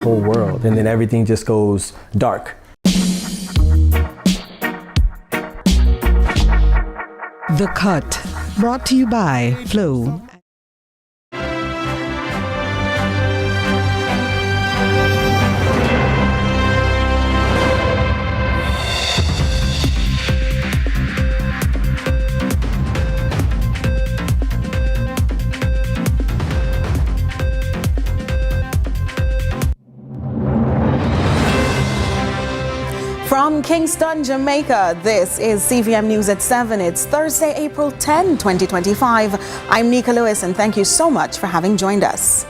whole world, and then everything just goes dark. The Cut, brought to you by Flow. From Kingston, Jamaica, this is CVM News at 7. It's Thursday, April 10, 2025. I'm Nika Lewis, and thank you so much for having joined us.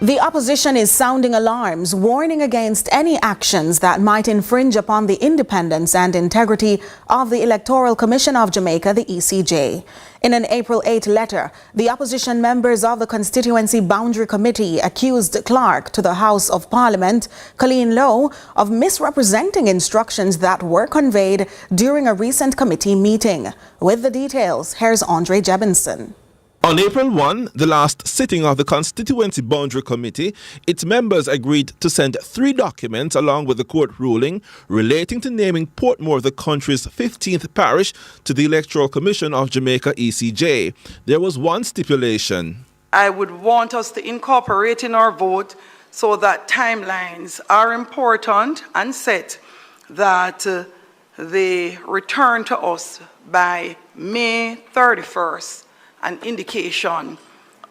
The opposition is sounding alarms, warning against any actions that might infringe upon the independence and integrity of the Electoral Commission of Jamaica, the ECJ. In an April 8 letter, the opposition members of the Constituency Boundary Committee accused Clerk to the House of Parliament, Colleen Lowe, of misrepresenting instructions that were conveyed during a recent committee meeting. With the details, here's Andre Jebbison. On April 1, the last sitting of the Constituency Boundary Committee, its members agreed to send 3 documents along with the court ruling relating to naming Portmore the country's 15th parish to the Electoral Commission of Jamaica ECJ. There was one stipulation. I would want us to incorporate in our vote so that timelines are important and set that they return to us by May 31st. An indication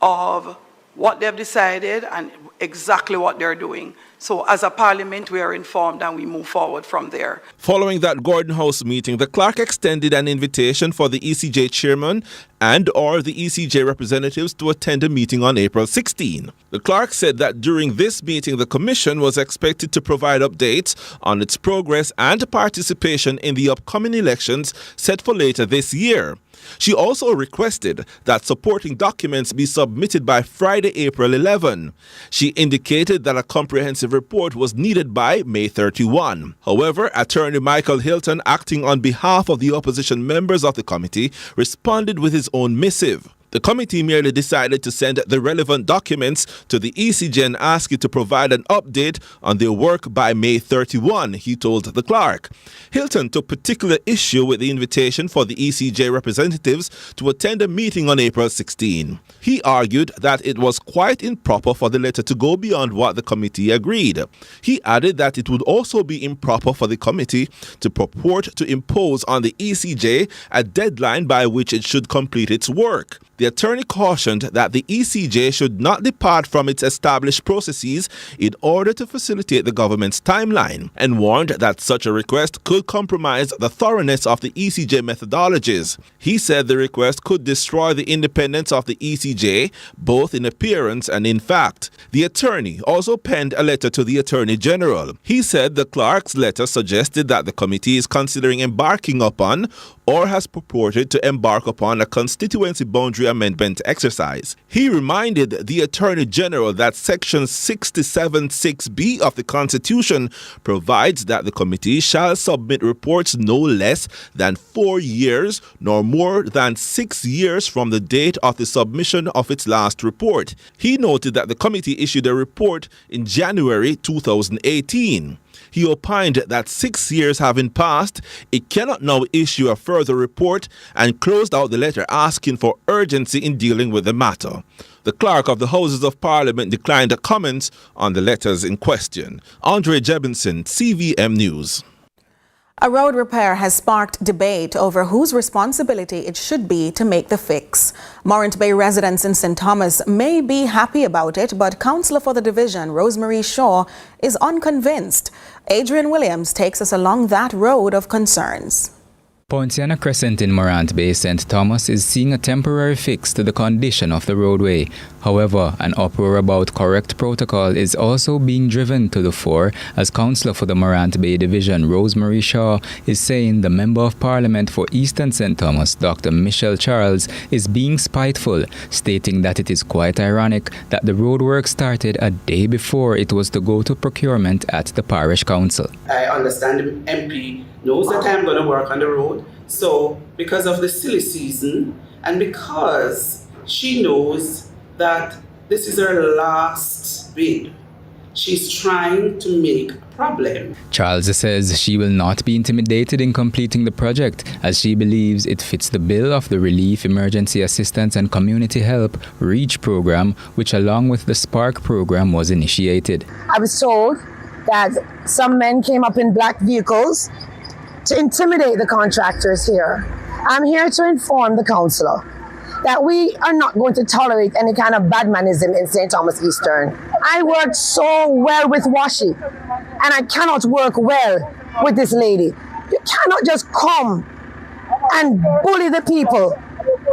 of what they've decided and exactly what they're doing. So as a parliament, we are informed and we move forward from there. Following that Gordon House meeting, the clerk extended an invitation for the ECJ chairman and or the ECJ representatives to attend a meeting on April 16. The clerk said that during this meeting, the commission was expected to provide updates on its progress and participation in the upcoming elections set for later this year. She also requested that supporting documents be submitted by Friday, April 11. She indicated that a comprehensive report was needed by May 31. However, Attorney Michael Hilton, acting on behalf of the opposition members of the committee, responded with his own missive. The committee merely decided to send the relevant documents to the ECJ and ask it to provide an update on their work by May 31, he told the clerk. Hilton took particular issue with the invitation for the ECJ representatives to attend a meeting on April 16. He argued that it was quite improper for the letter to go beyond what the committee agreed. He added that it would also be improper for the committee to purport to impose on the ECJ a deadline by which it should complete its work. The attorney cautioned that the ECJ should not depart from its established processes in order to facilitate the government's timeline, and warned that such a request could compromise the thoroughness of the ECJ methodologies. He said the request could destroy the independence of the ECJ, both in appearance and in fact. The attorney also penned a letter to the Attorney General. He said the clerk's letter suggested that the committee is considering embarking upon or has purported to embark upon a constituency boundary amendment exercise. He reminded the Attorney General that Section 67(6)(b) of the Constitution provides that the committee shall submit reports no less than 4 years nor more than 6 years from the date of the submission of its last report. He noted that the committee issued a report in January 2018. He opined that 6 years having passed, it cannot now issue a further report, and closed out the letter asking for urgency in dealing with the matter. The clerk of the Houses of Parliament declined comments on the letters in question. Andre Jebbison, CVM News. A road repair has sparked debate over whose responsibility it should be to make the fix. Morant Bay residents in St. Thomas may be happy about it, but Councillor for the division, Rosemarie Shaw, is unconvinced. Adrian Williams takes us along that road of concerns. Poinciana Crescent in Morant Bay, St. Thomas is seeing a temporary fix to the condition of the roadway. However, an uproar about correct protocol is also being driven to the fore as Councillor for the Morant Bay Division, Rosemarie Shaw, is saying the Member of Parliament for Eastern St. Thomas, Dr. Michelle Charles, is being spiteful, stating that it is quite ironic that the roadwork started a day before it was to go to procurement at the parish council. I understand the MP knows that I'm going to work on the road. So because of the silly season and because she knows that this is her last bid she's trying to make a problem. Charles says she will not be intimidated in completing the project as she believes it fits the bill of the Relief, Emergency Assistance and Community Help REACH program, which along with the Spark program was initiated. I was told that some men came up in black vehicles to intimidate the contractors here. I'm here to inform the councillor that we are not going to tolerate any kind of badmanism in St. Thomas Eastern. I worked so well with Washi, and I cannot work well with this lady. You cannot just come and bully the people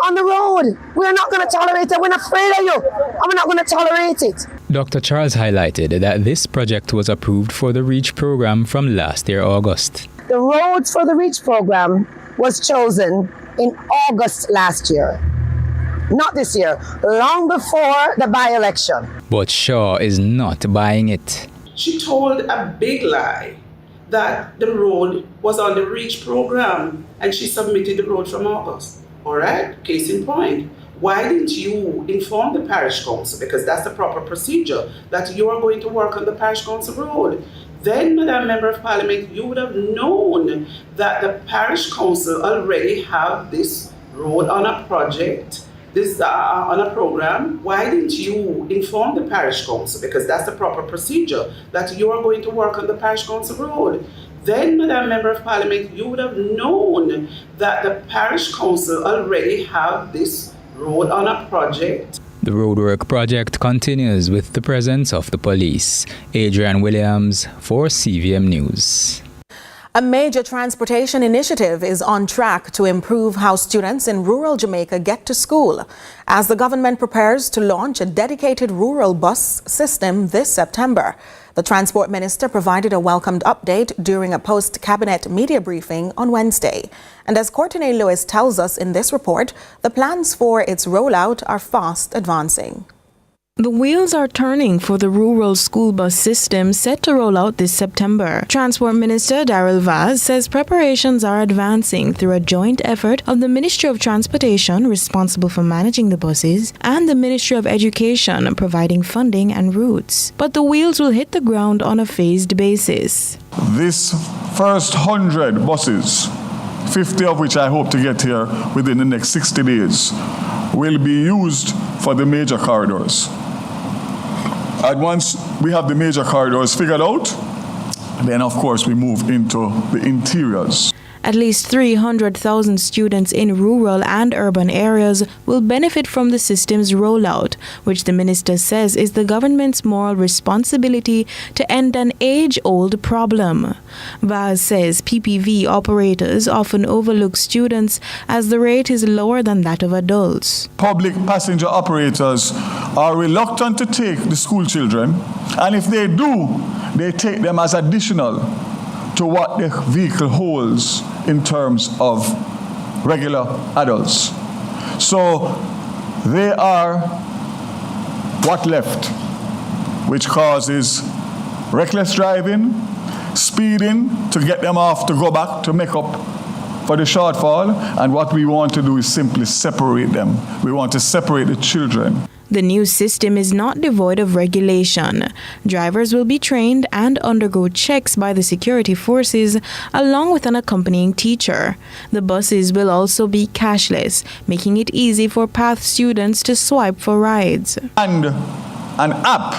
on the road. We're not going to tolerate it. We're not afraid of you, and we're not going to tolerate it. Dr. Charles highlighted that this project was approved for the REACH program from last year, August. The roads for the REACH program was chosen in August last year. Not this year, long before the by-election. But Shaw is not buying it. She told a big lie that the road was on the REACH program and she submitted the road from August. All right, case in point. Why didn't you inform the parish council, because that's the proper procedure, that you are going to work on the parish council road? Then, Madam Member of Parliament, you would have known that the parish council already have this road on a project, this on a program. Why didn't you inform the parish council, because that's the proper procedure, that you are going to work on the parish council road? Then, Madam Member of Parliament, you would have known that the parish council already have this road on a project. The roadwork project continues with the presence of the police. Adrian Williams for CVM News. A major transportation initiative is on track to improve how students in rural Jamaica get to school, as the government prepares to launch a dedicated rural bus system this September. The Transport Minister provided a welcomed update during a post-cabinet media briefing on Wednesday. And as Courtney Lewis tells us in this report, the plans for its rollout are fast advancing. The wheels are turning for the rural school bus system set to roll out this September. Transport Minister Vybz says preparations are advancing through a joint effort of the Ministry of Transportation, responsible for managing the buses, and the Ministry of Education, providing funding and routes. But the wheels will hit the ground on a phased basis. This first 100 buses, 50 of which I hope to get here within the next 60 days, will be used for the major corridors. And once we have the major corridors figured out, then of course we move into the interiors. At least 300,000 students in rural and urban areas will benefit from the system's rollout, which the minister says is the government's moral responsibility to end an age-old problem. Vybz says PPV operators often overlook students as the rate is lower than that of adults. Public passenger operators are reluctant to take the school children, and if they do, they take them as additional to what the vehicle holds in terms of regular adults. So they are what left, which causes reckless driving, speeding to get them off to go back to make up for the shortfall. And what we want to do is simply separate them. We want to separate the children. The new system is not devoid of regulation. Drivers will be trained and undergo checks by the security forces along with an accompanying teacher. The buses will also be cashless, making it easy for PATH students to swipe for rides. And an app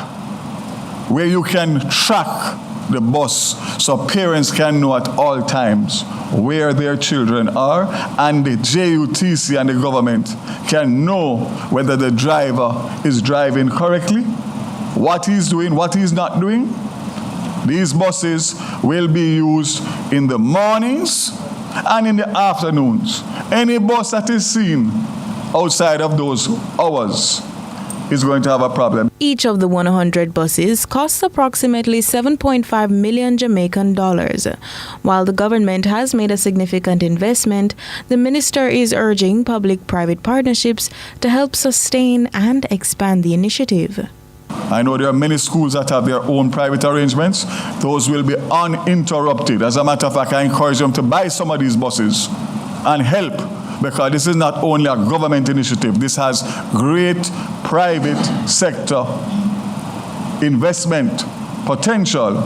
where you can track the bus so parents can know at all times where their children are, and the JUTC and the government can know whether the driver is driving correctly, what he's doing, what he's not doing. These buses will be used in the mornings and in the afternoons. Any bus that is seen outside of those hours is going to have a problem. Each of the 100 buses costs approximately 7.5 million Jamaican dollars. While the government has made a significant investment, the minister is urging public-private partnerships to help sustain and expand the initiative. I know there are many schools that have their own private arrangements. Those will be uninterrupted. As a matter of fact, I encourage them to buy some of these buses and help, because this is not only a government initiative. This has great private sector investment potential.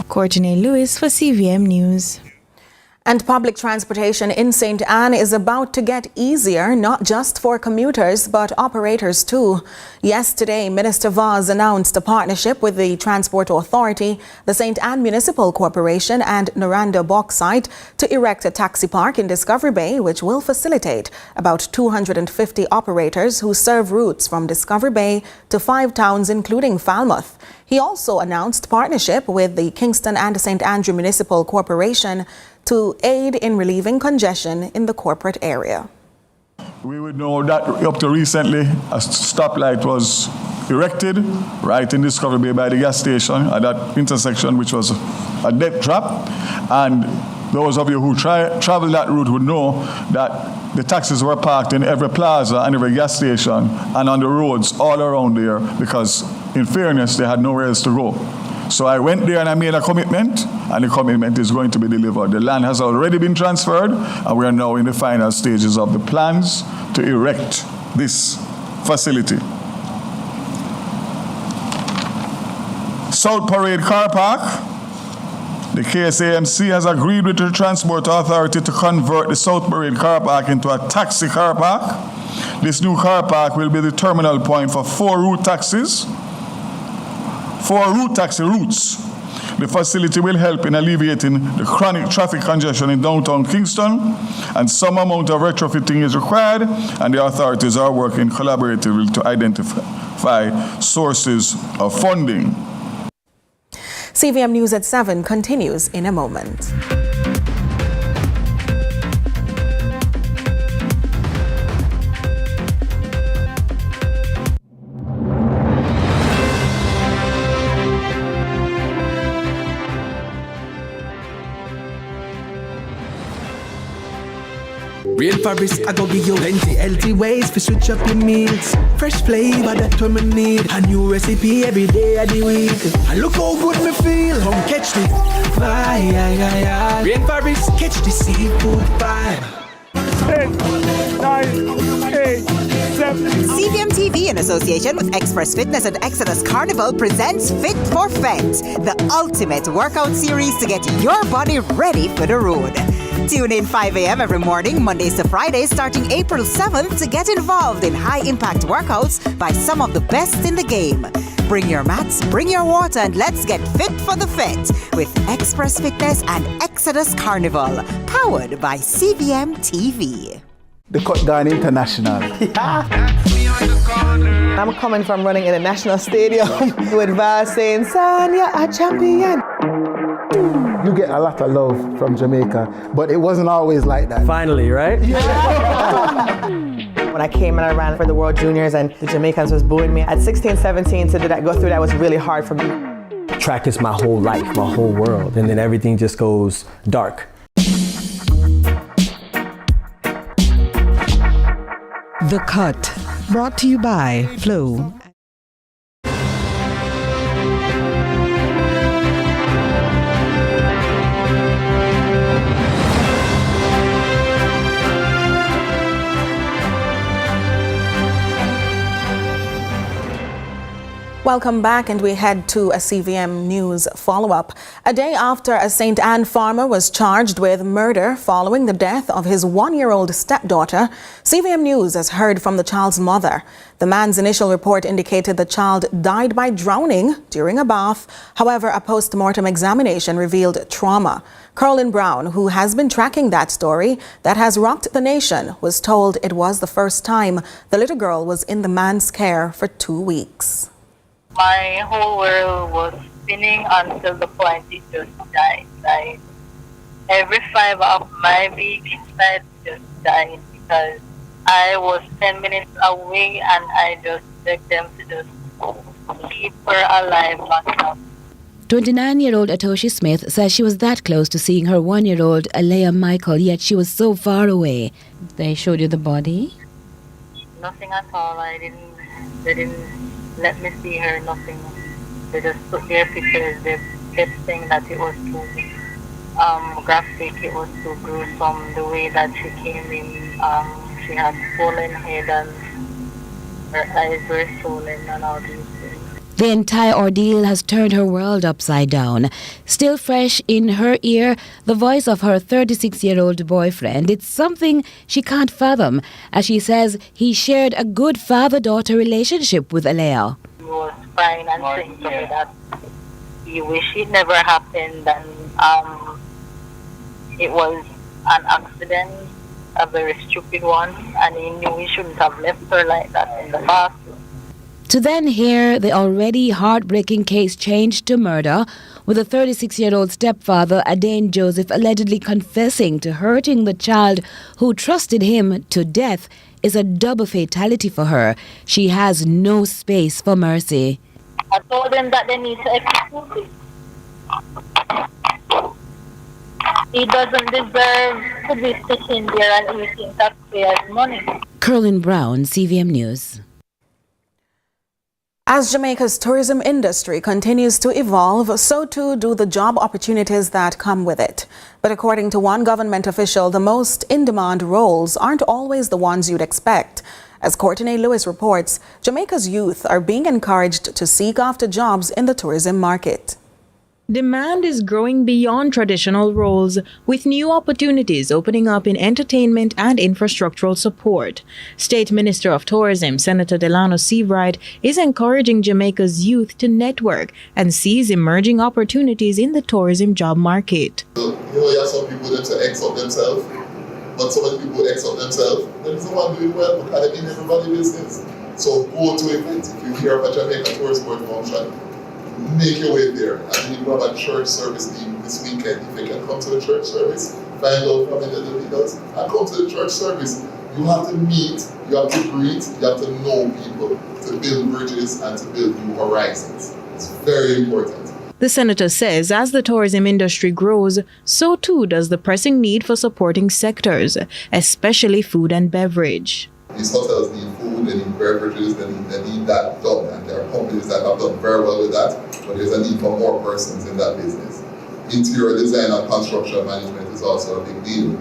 Courtney Lewis for CVM News. And public transportation in St. Anne is about to get easier, not just for commuters, but operators too. Yesterday, Minister Vybz announced a partnership with the Transport Authority, the St. Anne Municipal Corporation and Noranda Bauxite to erect a taxi park in Discovery Bay, which will facilitate about 250 operators who serve routes from Discovery Bay to 5 towns, including Falmouth. He also announced partnership with the Kingston and St. Andrew Municipal Corporation to aid in relieving congestion in the corporate area. We would know that up to recently, a stoplight was erected right in Discovery Bay by the gas station at that intersection, which was a death trap. And those of you who travel that route would know that the taxis were parked in every plaza and every gas station and on the roads all around there because, in fairness, they had nowhere else to go. So I went there and I made a commitment, and the commitment is going to be delivered. The land has already been transferred, and we are now in the final stages of the plans to erect this facility. South Parade Car Park. The KSAMC has agreed with the Transport Authority to convert the South Parade Car Park into a taxi car park. This new car park will be the terminal point for 4 route taxi routes. The facility will help in alleviating the chronic traffic congestion in downtown Kingston, and some amount of retrofitting is required, and the authorities are working collaboratively to identify sources of funding. CVM News at 7 continues in a moment. Rainforest, I go give you plenty healthy ways to switch up your meals. Fresh flavor that we need. A new recipe every day of the week. And look how good me feel. Come catch the vibe. Rainforest, catch the seafood vibe. 10, 9, 8, 7. CVM TV in association with Express Fitness and Exodus Carnival presents Fit for Fet, the ultimate workout series to get your body ready for the road. Tune in 5 a.m. every morning, Mondays to Fridays, starting April 7th to get involved in high-impact workouts by some of the best in the game. Bring your mats, bring your water, and let's get fit for the fit with Express Fitness and Exodus Carnival, powered by CVM TV. The cut gone international. I'm coming from running in a national stadium with Vybz saying, Sonia, a champion. You get a lot of love from Jamaica, but it wasn't always like that. Finally, right? Yeah. When I came and I ran for the World Juniors and the Jamaicans was booing me, at 16, 17 to do that, go through that was really hard for me. Track is my whole life, my whole world, and then everything just goes dark. The Cut, brought to you by Flow. Welcome back, and we head to a CVM News follow-up. A day after a St. Anne farmer was charged with murder following the death of his 1-year-old stepdaughter, CVM News has heard from the child's mother. The man's initial report indicated the child died by drowning during a bath. However, a post-mortem examination revealed trauma. Colleen Lowe, who has been tracking that story that has rocked the nation, was told it was the first time the little girl was in the man's care for 2 weeks. My whole world was spinning until the point it just died. Like every fiber of my being inside just died because I was 10 minutes away and I just begged them to just keep her alive long enough. 29-year-old Atoshi Smith says she was that close to seeing her 1-year-old Alea Michael, yet she was so far away. They showed you the body? Nothing at all. They didn't let me see her, nothing. They just took their pictures. They kept saying that it was too graphic, it was too gruesome, the way that she came in. She had swollen head and her eyes were swollen and all these things. The entire ordeal has turned her world upside down. Still fresh in her ear, the voice of her 36-year-old boyfriend. It's something she can't fathom, as she says he shared a good father-daughter relationship with Alea. He was crying and saying to me that he wished it never happened, and it was an accident, a very stupid one, and he knew he shouldn't have left her like that in the past. To then hear the already heartbreaking case changed to murder, with a 36-year-old stepfather, Adane Joseph, allegedly confessing to hurting the child who trusted him to death, is a double fatality for her. She has no space for mercy. I told them that they need to execute it. He doesn't deserve to be sitting there and eating taxpayers' money. Colleen Brown, CVM News. As Jamaica's tourism industry continues to evolve, so too do the job opportunities that come with it. But according to one government official, the most in-demand roles aren't always the ones you'd expect. As Courtney Lewis reports, Jamaica's youth are being encouraged to seek after jobs in the tourism market. Demand is growing beyond traditional roles, with new opportunities opening up in entertainment and infrastructural support. State Minister of Tourism, Senator Delano Seabright, is encouraging Jamaica's youth to network and seize emerging opportunities in the tourism job market. You have some people that exalt themselves, but some of the people exalt themselves, then it's the one doing well, because they're in everybody's business. So go to events. If you hear of a Jamaica Tourist Board function, make your way there. And you have a church service this weekend. If you can come to the church service, find out from the leaders, and come to the church service. You have to meet, you have to greet, you have to know people to build bridges and to build new horizons. It's very important. The senator says as the tourism industry grows, so too does the pressing need for supporting sectors, especially food and beverage. These hotels need food, they need beverages, they need that done, and there are companies that have done very well with that, but there's a need for more persons in that business. Interior design and construction management is also a big deal.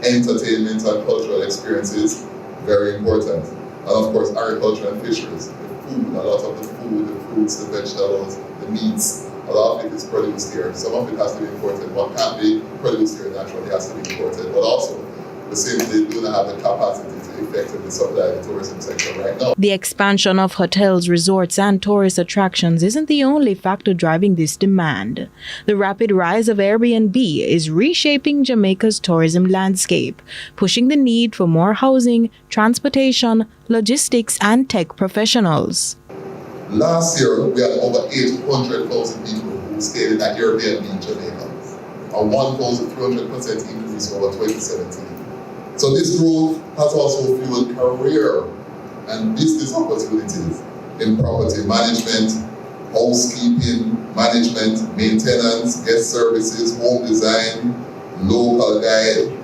Entertainment and cultural experiences, very important. And of course, agriculture and fisheries. The food, a lot of the food, the fruits, the vegetables, the meats, a lot of it is produced here. Some of it has to be imported. What can't be produced here naturally has to be imported, but also we simply do not have the capacity to effectively supply the tourism sector right now. The expansion of hotels, resorts, and tourist attractions isn't the only factor driving this demand. The rapid rise of Airbnb is reshaping Jamaica's tourism landscape, pushing the need for more housing, transportation, logistics, and tech professionals. Last year, we had over 800,000 people who stayed in that Airbnb in Jamaica, a 1,300% increase over 2017. So this growth has also fueled career and business opportunities in property management, housekeeping, management, maintenance, guest services, home design, local guide,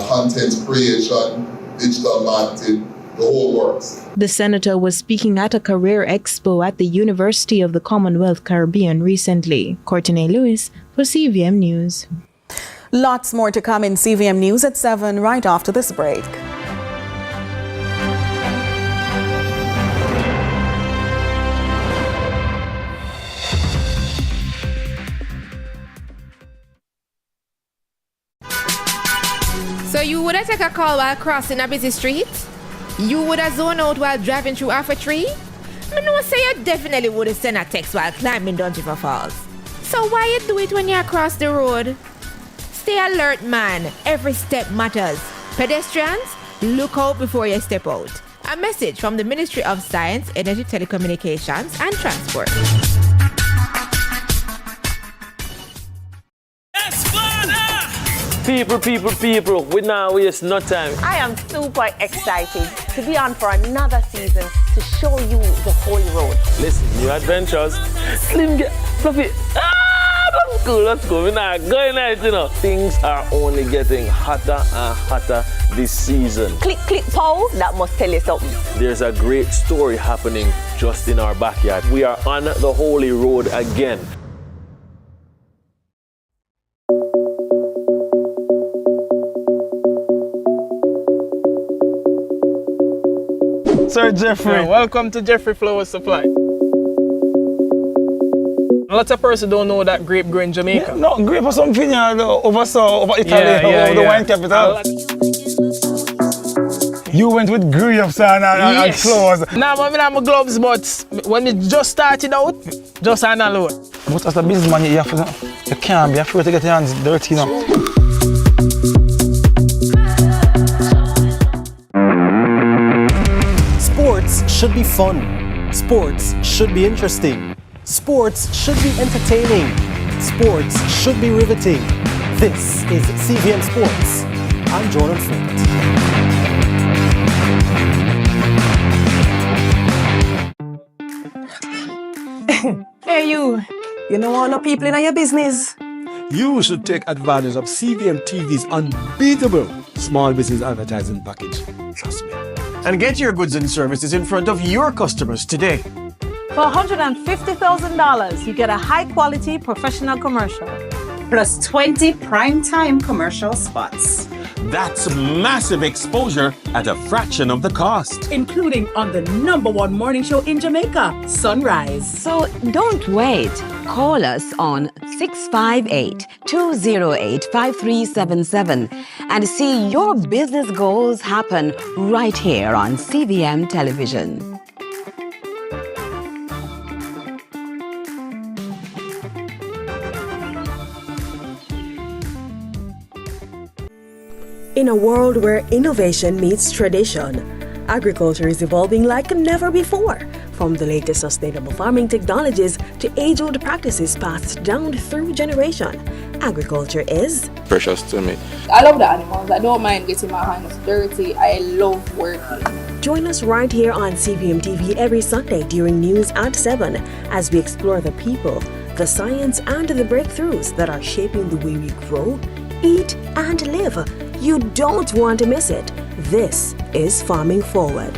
content creation, digital marketing, the whole works. The senator was speaking at a career expo at the University of the Commonwealth Caribbean recently. Courtney Lewis for CVM News. Lots more to come in CVM News at 7 right after this break. So you would have take a call while crossing a busy street? You would have zone out while driving through half a tree? I know say you definitely would have sent a text while climbing down River Falls. So why you do it when you across the road? Stay alert, man. Every step matters. Pedestrians, look out before you step out. A message from the Ministry of Science, Energy, Telecommunications and Transport. People, we now waste no time. I am super excited to be on for another season to show you the Holy Road. Listen, new adventures. Slim, Fluffy. Let's go. We're not going out, you know. Things are only getting hotter and hotter this season. Click, pow. That must tell you something. There's a great story happening just in our backyard. We are on the Holy Road again. Sir Jeffrey. Yeah, welcome to Jeffrey Flower Supply. Lots of persons don't know that grape grow in Jamaica. No, grape or some vineyard over Italy, over the wine capital. You went with grapes and flowers. Nah, I have my gloves, but when it just started out, just on alone. But as a businessman, you can't be afraid to get your hands dirty, you know. Sports should be fun. Sports should be interesting. Sports should be entertaining. Sports should be riveting. This is CVM Sports. I'm Jordan Flint. Hey you don't want no people in your business? You should take advantage of CVM TV's unbeatable small business advertising package. Trust me. And get your goods and services in front of your customers today. For $150,000, you get a high-quality professional commercial. Plus 20 prime-time commercial spots. That's massive exposure at a fraction of the cost. Including on the #1 morning show in Jamaica, Sunrise. So don't wait. Call us on 658-208-5377 and see your business goals happen right here on CVM Television. In a world where innovation meets tradition, agriculture is evolving like never before. From the latest sustainable farming technologies to age-old practices passed down through generation, agriculture is precious to me. I love the animals. I don't mind getting my hands dirty. I love working. Join us right here on CVM TV every Sunday during news at 7 as we explore the people, the science, and the breakthroughs that are shaping the way we grow, eat, and live. You don't want to miss it. This is Farming Forward.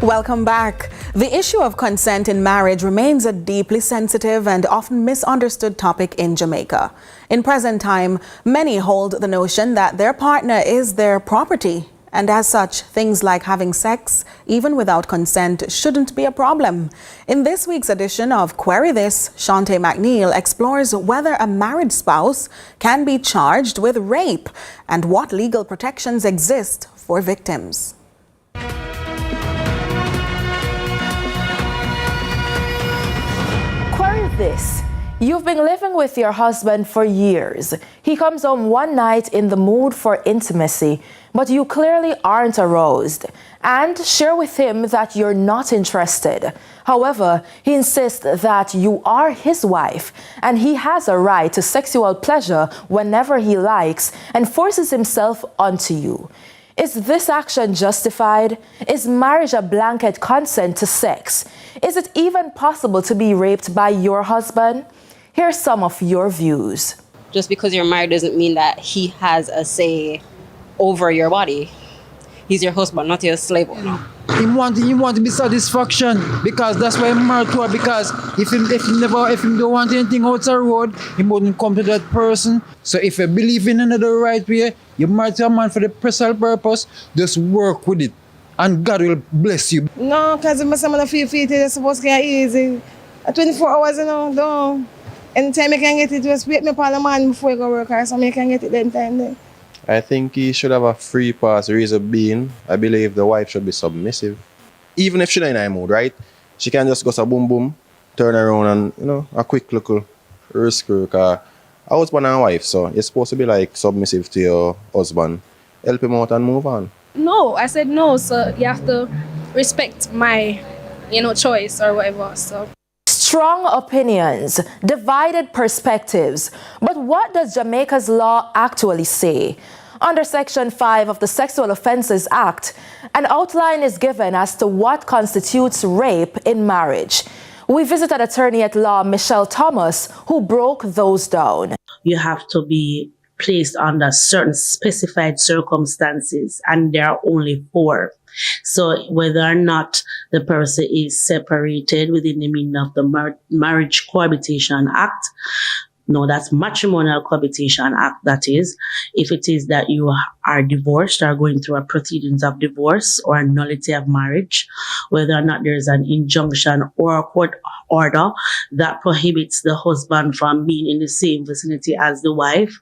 Welcome back. The issue of consent in marriage remains a deeply sensitive and often misunderstood topic in Jamaica. In present time, many hold the notion that their partner is their property. And as such, things like having sex, even without consent, shouldn't be a problem. In this week's edition of Query This, Shante McNeil explores whether a married spouse can be charged with rape and what legal protections exist for victims. Query This. You've been living with your husband for years. He comes home one night in the mood for intimacy, but you clearly aren't aroused, and share with him that you're not interested. However, he insists that you are his wife, and he has a right to sexual pleasure whenever he likes and forces himself onto you. Is this action justified? Is marriage a blanket consent to sex? Is it even possible to be raped by your husband? Here's some of your views. Just because you're married doesn't mean that he has a say over your body. He's your husband, not your slave owner. He want to be satisfaction because that's why I'm married to her. Because if he don't want anything outside the road, he wouldn't come to that person. So if you believe in another right way, you're married to a man for the personal purpose, just work with it. And God will bless you. No, because if someone feel it's supposed to get easy. 24 hours, don't. Anytime I can get it, just wait me upon the man before I go work or something, I can get it then time there. I think he should have a free pass. Reason being, I believe the wife should be submissive. Even if she's not in a mood, right? She can just go so boom boom, turn around and, a quick little rescue. A husband and wife, so you're supposed to be like submissive to your husband. Help him out and move on. No, I said no, so you have to respect my, choice or whatever, so. Strong opinions, divided perspectives. But what does Jamaica's law actually say? Under Section 5 of the Sexual Offences Act, an outline is given as to what constitutes rape in marriage. We visited attorney at law Michelle Thomas, who broke those down. You have to be placed under certain specified circumstances, and there are only 4. So whether or not the person is separated within the meaning of the Marriage Cohabitation Act, No, that's Matrimonial Cohabitation Act. That is, if it is that you are divorced or going through a proceedings of divorce or a nullity of marriage, whether or not there is an injunction or a court order that prohibits the husband from being in the same vicinity as the wife,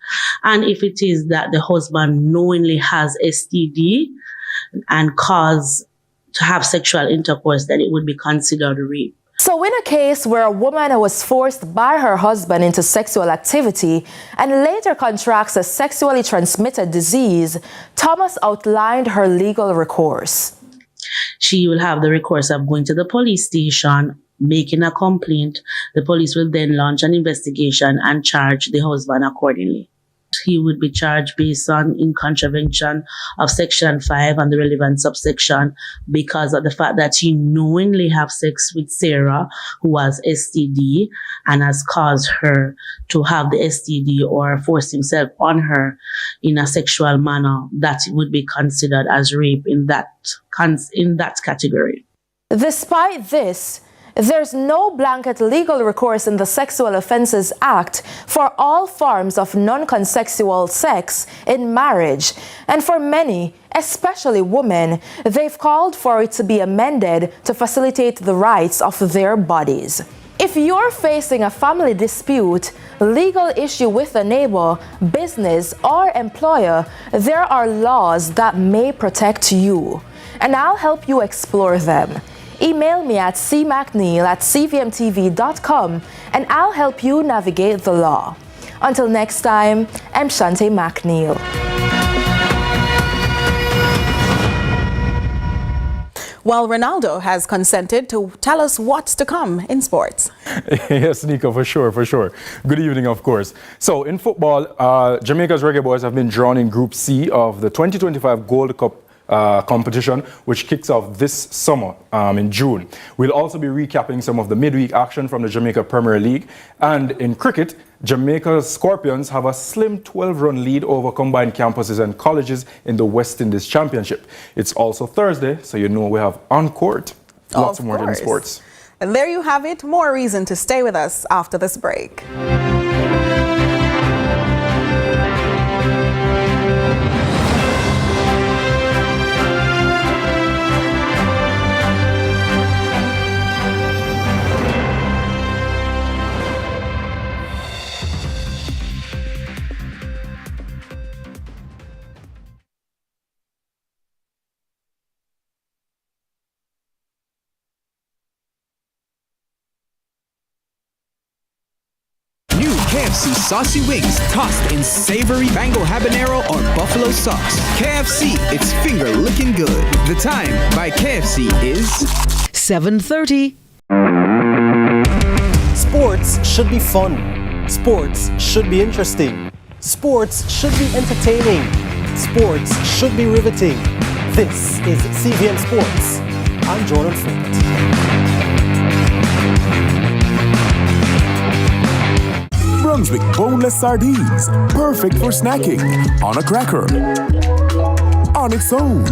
and if it is that the husband knowingly has STD and cause to have sexual intercourse, then it would be considered rape. So in a case where a woman was forced by her husband into sexual activity and later contracts a sexually transmitted disease, Thomas outlined her legal recourse. She will have the recourse of going to the police station, making a complaint. The police will then launch an investigation and charge the husband accordingly. He would be charged based on in contravention of Section 5 and the relevant subsection because of the fact that he knowingly have sex with Sarah, who has STD, and has caused her to have the STD or forced himself on her in a sexual manner. That would be considered as rape in that category. Despite this, there's no blanket legal recourse in the Sexual Offences Act for all forms of non-consensual sex in marriage. And for many, especially women, they've called for it to be amended to facilitate the rights of their bodies. If you're facing a family dispute, legal issue with a neighbor, business, or employer, there are laws that may protect you. And I'll help you explore them. Email me at cmcneil@cvmtv.com and I'll help you navigate the law. Until next time, I'm Shante McNeil. Well, Ronaldo has consented to tell us what's to come in sports. Yes, Nika, for sure. Good evening, of course. So, in football, Jamaica's Reggae Boys have been drawn in Group C of the 2025 Gold Cup competition, which kicks off this summer in June. We'll also be recapping some of the midweek action from the Jamaica Premier League. And in cricket, Jamaica's Scorpions have a slim 12-run lead over combined campuses and colleges in the West Indies Championship. It's also Thursday, so you know we have on court. Lots more in sports. And there you have it. More reason to stay with us after this break. KFC saucy wings tossed in savory mango habanero or buffalo sauce. KFC, it's finger licking good. The time by KFC is 7:30. Sports should be fun. Sports should be interesting. Sports should be entertaining. Sports should be riveting. This is CVM Sports. I'm Jordan Flint. Brunswick boneless sardines, perfect for snacking, on a cracker, on its own.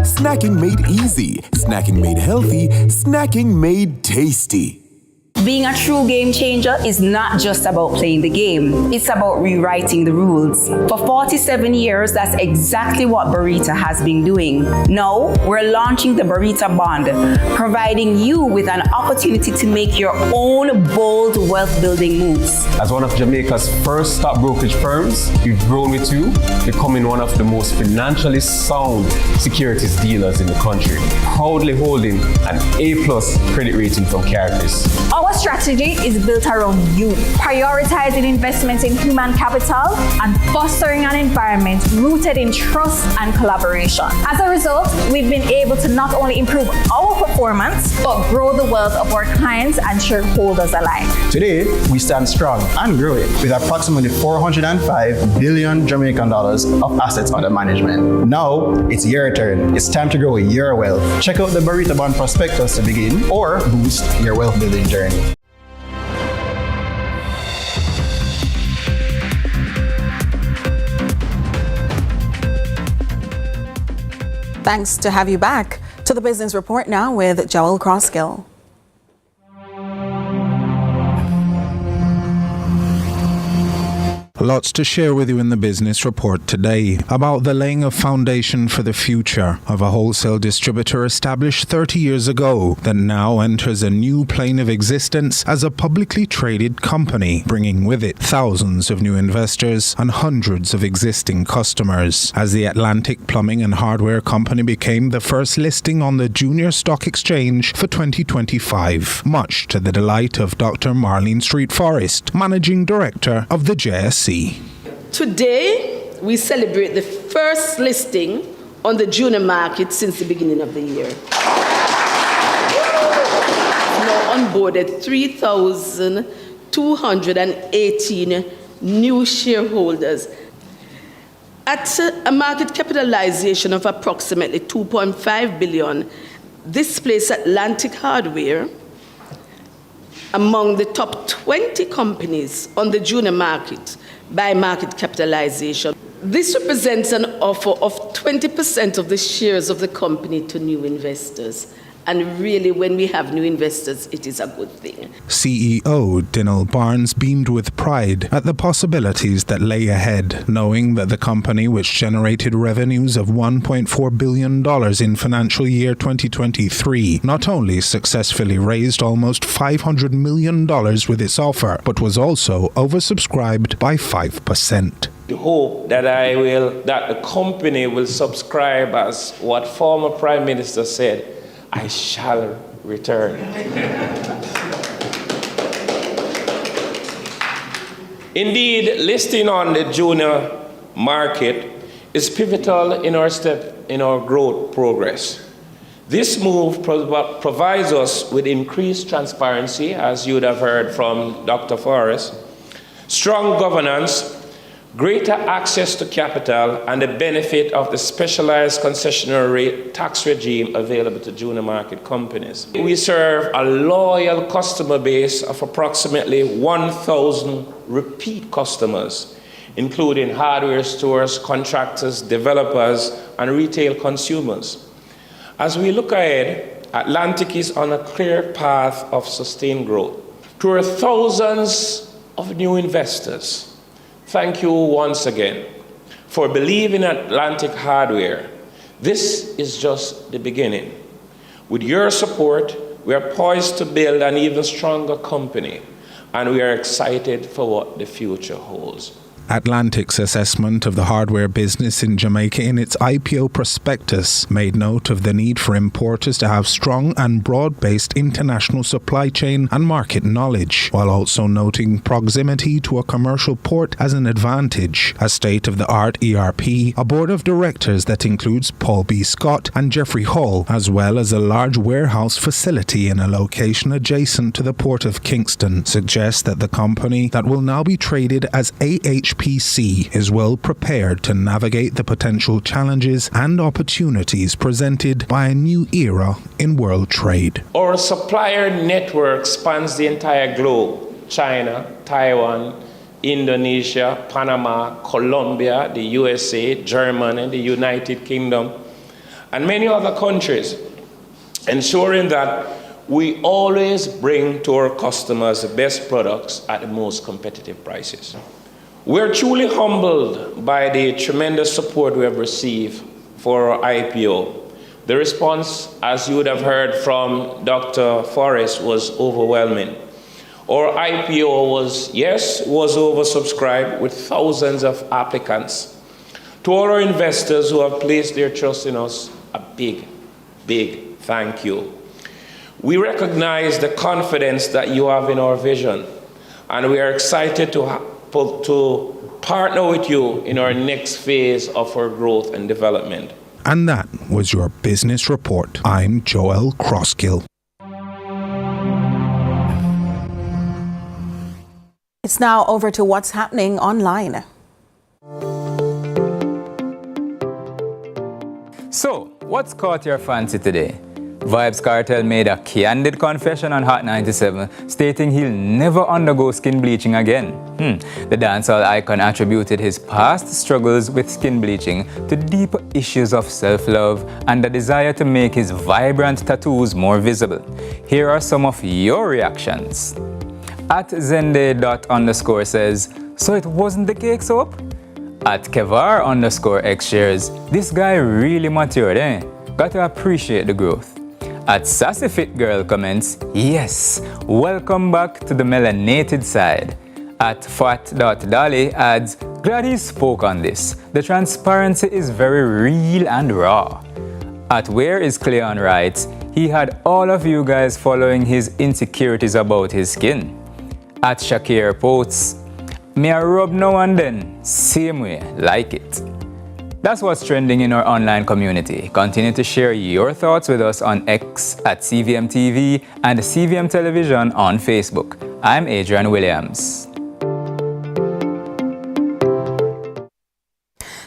Snacking made easy, snacking made healthy, snacking made tasty. Being a true game changer is not just about playing the game. It's about rewriting the rules. For 47 years, that's exactly what Barita has been doing. Now, we're launching the Barita Bond, providing you with an opportunity to make your own bold wealth-building moves. As one of Jamaica's first stock brokerage firms, we've grown with you, becoming one of the most financially sound securities dealers in the country, proudly holding an A+ credit rating from Caritas. Our strategy is built around you, prioritizing investments in human capital and fostering an environment rooted in trust and collaboration. As a result, we've been able to not only improve our performance, but grow the wealth of our clients and shareholders alike. Today, we stand strong and growing with approximately 405 billion Jamaican dollars of assets under management. Now, it's your turn. It's time to grow your wealth. Check out the Barita Bond prospectus to begin or boost your wealth building journey. Thanks to have you back. To the Business Report now with Joel Crosskill. Lots to share with you in the business report today about the laying of foundation for the future of a wholesale distributor established 30 years ago that now enters a new plane of existence as a publicly traded company, bringing with it thousands of new investors and hundreds of existing customers. As the Atlantic Plumbing and Hardware Company became the first listing on the Junior Stock Exchange for 2025, much to the delight of Dr. Marlene Street Forrest, Managing Director of the JSC. Today, we celebrate the first listing on the junior market since the beginning of the year. Now onboarded 3,218 new shareholders at a market capitalization of approximately $2.5 billion. This places Atlantic Hardware among the top 20 companies on the junior market by market capitalization. This represents an offer of 20% of the shares of the company to new investors. And really, when we have new investors, it is a good thing. CEO Dinal Barnes beamed with pride at the possibilities that lay ahead, knowing that the company, which generated revenues of $1.4 billion in financial year 2023, not only successfully raised almost $500 million with its offer, but was also oversubscribed by 5%. The hope that that the company will subscribe, as what former Prime Minister said, I shall return. Indeed, listing on the junior market is pivotal in our growth progress. This move provides us with increased transparency, as you would have heard from Dr. Forrest, strong governance, greater access to capital, and the benefit of the specialized concessionary rate tax regime available to junior market companies. We serve a loyal customer base of approximately 1,000 repeat customers, including hardware stores, contractors, developers, and retail consumers. As we look ahead, Atlantic is on a clear path of sustained growth. To our thousands of new investors, thank you once again for believing in Atlantic Hardware. This is just the beginning. With your support, we are poised to build an even stronger company, and we are excited for what the future holds. Atlantic's assessment of the hardware business in Jamaica in its IPO prospectus made note of the need for importers to have strong and broad-based international supply chain and market knowledge, while also noting proximity to a commercial port as an advantage. A state-of-the-art ERP, a board of directors that includes Paul B. Scott and Jeffrey Hall, as well as a large warehouse facility in a location adjacent to the Port of Kingston, suggests that the company that will now be traded as AHPC is well prepared to navigate the potential challenges and opportunities presented by a new era in world trade. Our supplier network spans the entire globe: China, Taiwan, Indonesia, Panama, Colombia, the USA, Germany, and the United Kingdom, and many other countries, ensuring that we always bring to our customers the best products at the most competitive prices. We're truly humbled by the tremendous support we have received for our IPO. The response, as you would have heard from Dr. Forrest, was overwhelming. Our IPO was oversubscribed with thousands of applicants. To all our investors who have placed their trust in us, a big, big thank you. We recognize the confidence that you have in our vision, and we are excited to partner with you in our next phase of our growth and development. And that was your business report. I'm Joel Crosskill. It's now over to what's happening online. So, what's caught your fancy today? Vybz Kartel made a candid confession on Hot 97, stating he'll never undergo skin bleaching again. The dancehall icon attributed his past struggles with skin bleaching to deeper issues of self-love and a desire to make his vibrant tattoos more visible. Here are some of your reactions. @Zende_says, So it wasn't the cake soap? At Kevar_X shares, this guy really matured, eh? Got to appreciate the growth. At Sassy Fit Girl comments, yes, welcome back to the melanated side. At Fat.Dolly adds, glad he spoke on this. The transparency is very real and raw. At Where is Cleon writes, he had all of you guys following his insecurities about his skin. At Shakir Posts, me a rub now and then, same way, like it. That's what's trending in our online community. Continue to share your thoughts with us on X at CVM TV and CVM Television on Facebook. I'm Adrian Williams.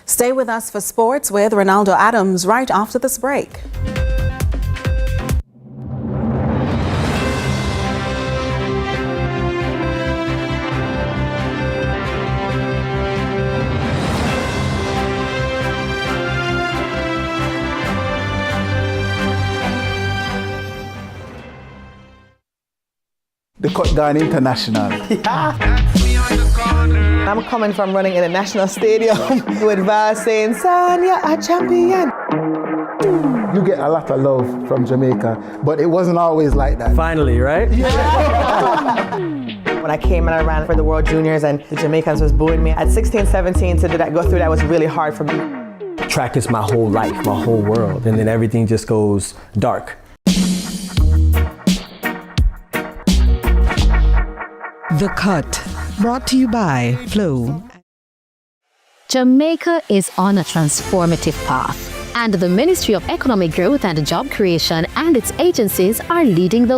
Stay with us for sports with Ronaldo Adams right after this break. The cut gone international. I'm coming from running in a national stadium with Vybz saying, Sonia, a champion. You get a lot of love from Jamaica, but it wasn't always like that. Finally, right? When I came and I ran for the World Juniors and the Jamaicans was booing me, at 16, 17 to go through that was really hard for me. Track is my whole life, my whole world, and then everything just goes dark. The Cut, brought to you by Flow. Jamaica is on a transformative path, and the Ministry of Economic Growth and Job Creation and its agencies are leading the